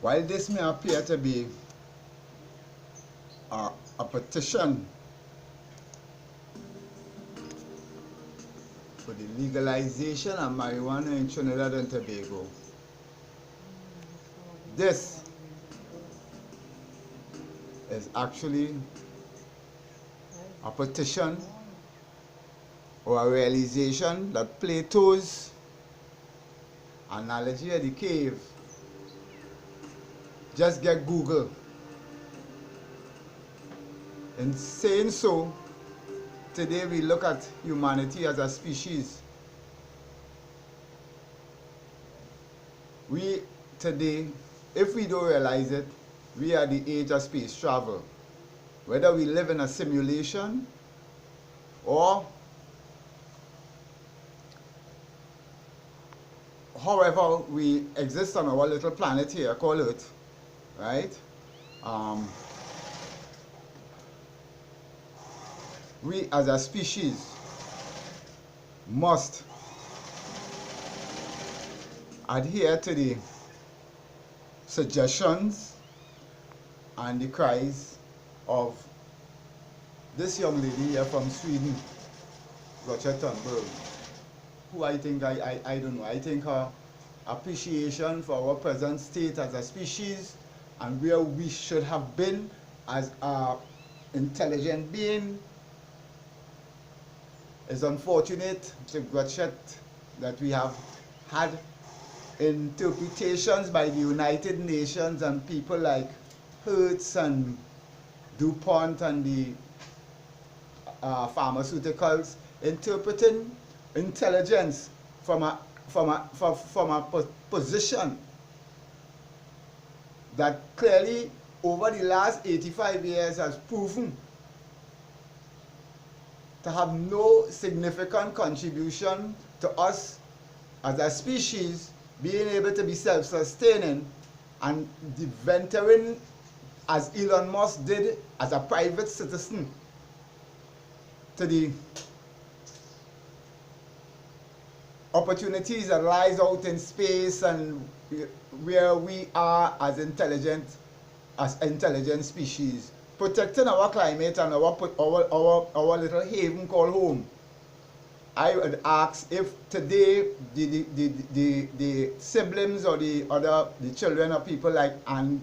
While this may appear to be a petition for the legalization of marijuana in Trinidad and Tobago, this is actually a petition or a realization that Plato's analogy of the cave, just get Google. In saying so, today we look at humanity as a species. We today, if we don't realize it, we are the age of space travel. Whether we live in a simulation or however we exist on our little planet here called Earth, right? We as a species must adhere to the suggestions and the cries of this young lady here from Sweden, Greta Thunberg, who I think, I don't know, I think her appreciation for our present state as a species and where we should have been as an intelligent being is unfortunate to Greta that we have had interpretations by the United Nations and people like Hertz and DuPont and the pharmaceuticals interpreting intelligence from a position that clearly over the last 85 years has proven to have no significant contribution to us as a species being able to be self-sustaining and venturing as Elon Musk did as a private citizen to the opportunities that lies out in space and where we are as intelligent species, protecting our climate and our little haven called home. I would ask if today the siblings or the children of people like Ann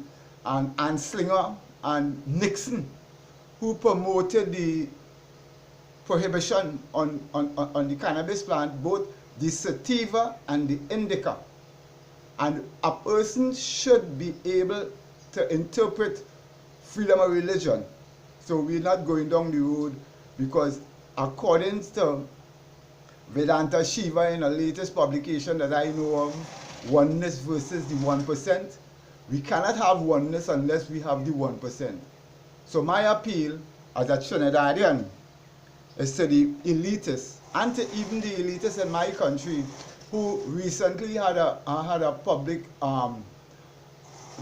Slinger and Nixon, who promoted the prohibition on the cannabis plant, both the sativa and the indica. And a person should be able to interpret freedom of religion. So we're not going down the road because according to Vedanta Shiva in the latest publication that I know of, oneness versus the 1%, we cannot have oneness unless we have the 1%. So my appeal as a Trinidadian is to the elitists and to even the elitists in my country who recently had a public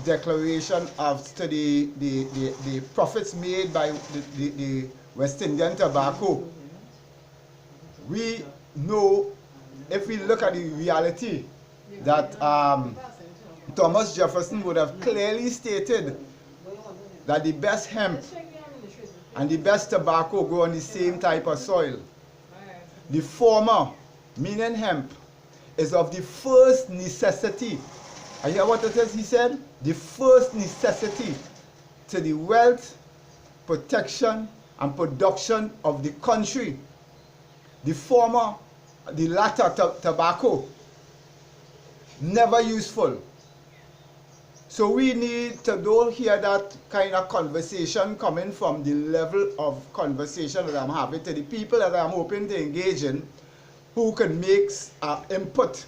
declaration of to the profits made by the West Indian tobacco. We know, if we look at the reality, that Thomas Jefferson would have clearly stated that the best hemp and the best tobacco grow on the same type of soil. The former, meaning hemp, is of the first necessity. I hear what it is he said? The first necessity to the wealth, protection, and production of the country. The former, the latter tobacco, never useful. So we need to don't hear that kind of conversation coming from the level of conversation that I'm having to the people that I'm hoping to engage in, who can make input.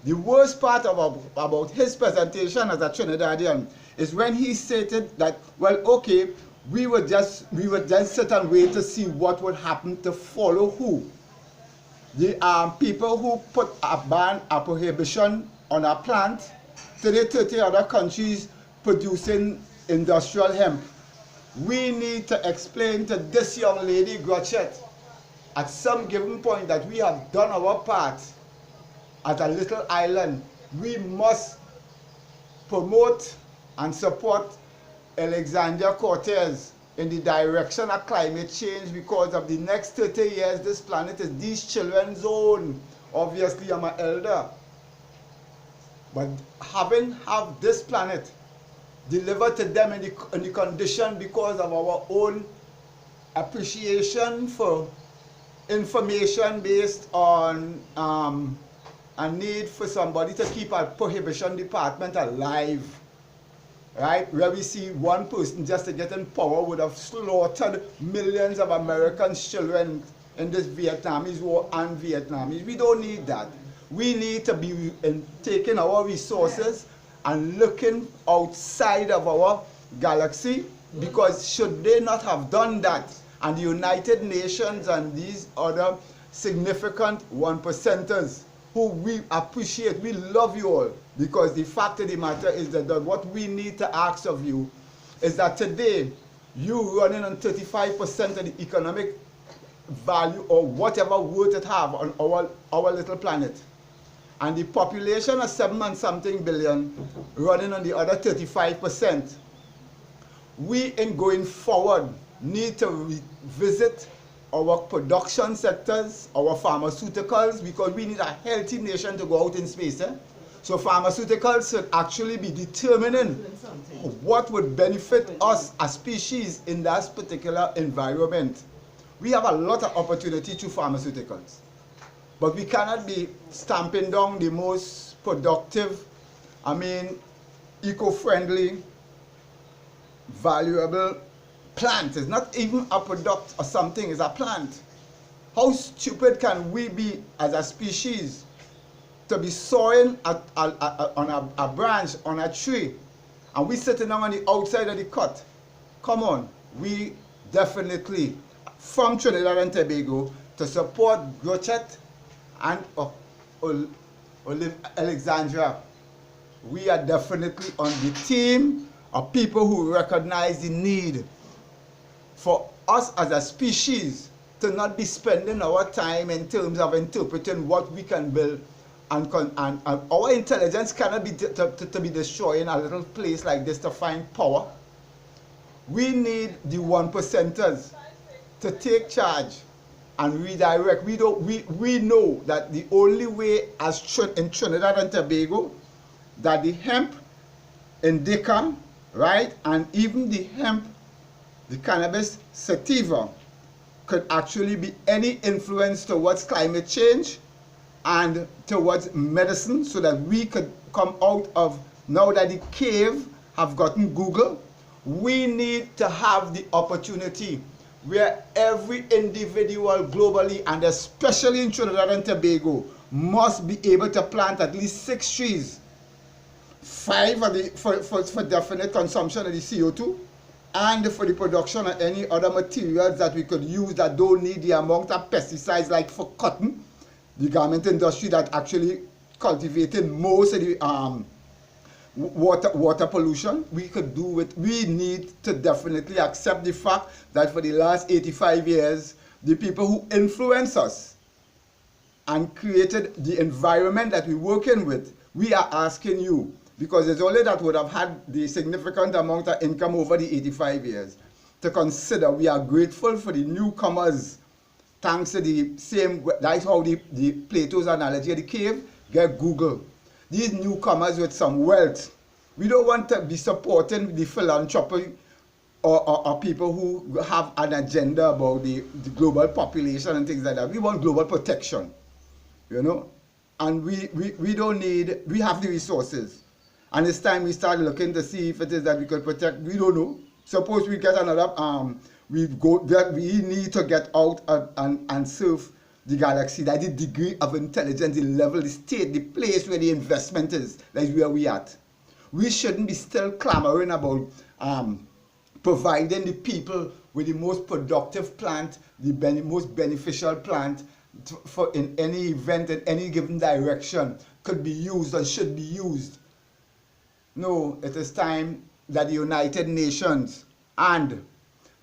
The worst part about his presentation as a Trinidadian is when he stated that, well, okay, we would just sit and wait to see what would happen to follow who. The people who put a ban, a prohibition on a plant, to the 30 other countries producing industrial hemp. We need to explain to this young lady, Greta, at some given point that we have done our part as a little island. We must promote and support Alexandria Cortez in the direction of climate change, because of the next 30 years, this planet is these children's own. Obviously, I'm an elder. But have this planet delivered to them in the condition because of our own appreciation for information based on a need for somebody to keep a prohibition department alive, right? Where we see one person just to get in power would have slaughtered millions of American children in this Vietnamese war and Vietnamese. We don't need that. We need to be taking our resources and looking outside of our galaxy, because should they not have done that, and the United Nations and these other significant 1%ers who we appreciate, we love you all, because the fact of the matter is that what we need to ask of you is that today you running on 35% of the economic value or whatever worth it have on our little planet, and the population of 7 and something billion running on the other 35%. We, in going forward, need to revisit our production sectors, our pharmaceuticals, because we need a healthy nation to go out in space. So pharmaceuticals should actually be determining what would benefit us as species in that particular environment. We have a lot of opportunity to pharmaceuticals, but we cannot be stamping down the most productive, eco-friendly, valuable plant. It's not even a product or something, it's a plant. How stupid can we be as a species to be sawing on a branch, on a tree, and we sitting on the outside of the cut? Come on, we definitely, from Trinidad and Tobago, to support Grochet and Alexandria, we are definitely on the team of people who recognize the need for us as a species to not be spending our time in terms of interpreting what we can build, and our intelligence cannot be to be destroying a little place like this to find power. We need the 1%ers to take charge and redirect. We know that the only way in Trinidad and Tobago, that the hemp indica, right, and even the hemp, the cannabis sativa, could actually be any influence towards climate change and towards medicine, so that we could come out of, now that the cave have gotten Google, we need to have the opportunity where every individual globally, and especially in Trinidad and Tobago, must be able to plant at least 6 trees. 5 for definite consumption of the CO2, and for the production of any other materials that we could use that don't need the amount of pesticides, like for cotton, the garment industry that actually cultivated most of the water pollution. We could do it. We need to definitely accept the fact that for the last 85 years, the people who influence us and created the environment that we're working with, we are asking you, because it's only that would have had the significant amount of income over the 85 years, to consider. We are grateful for the newcomers, thanks to the same, that's how the Plato's analogy of the cave get Google. These newcomers with some wealth. We don't want to be supporting the philanthropy or people who have an agenda about the global population and things like that. We want global protection, you know. And we don't need, we have the resources. And it's time we start looking to see if it is that we could protect. We don't know. Suppose we get another, we need to get out and serve the galaxy. That is the degree of intelligence, the level, the state, the place where the investment is. That's where we at. We shouldn't be still clamoring about providing the people with the most productive plant, the most beneficial plant for in any event, in any given direction, could be used and should be used. No, it is time that the United Nations and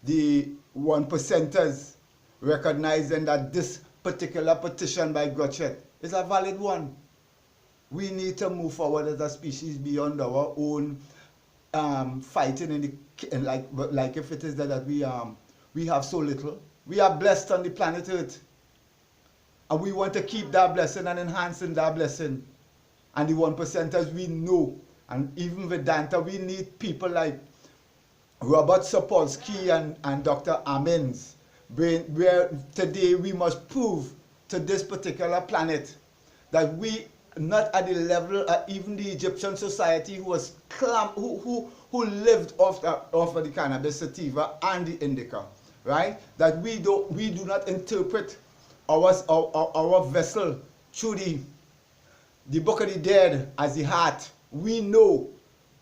the 1%ers recognizing that this particular petition by Grochet is a valid one. We need to move forward as a species beyond our own fighting like if it is that we have so little. We are blessed on the planet Earth, and we want to keep that blessing and enhancing that blessing. And the 1%ers we know, and even Vedanta, we need people like Robert Sapolsky and Dr. Amins, where today we must prove to this particular planet that we not at the level of even the Egyptian society who lived off of the cannabis sativa and the indica, right? That we do not interpret our vessel through the book of the dead as the heart. We know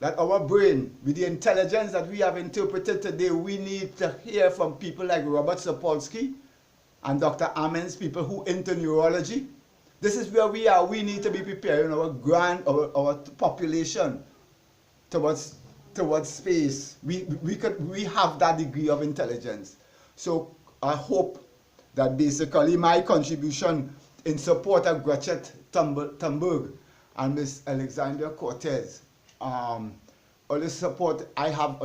that our brain, with the intelligence that we have interpreted today, we need to hear from people like Robert Sapolsky and Dr. Amins, people who into neurology. This is where we are. We need to be preparing our population towards space. We have that degree of intelligence. So I hope that basically my contribution in support of Gretchen Thunberg and Miss Alexandria Cortez, all the support I have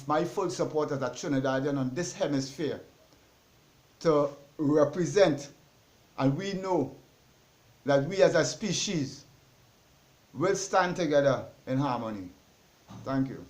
my full support as a Trinidadian on this hemisphere to represent, and we know that we as a species will stand together in harmony. Thank you.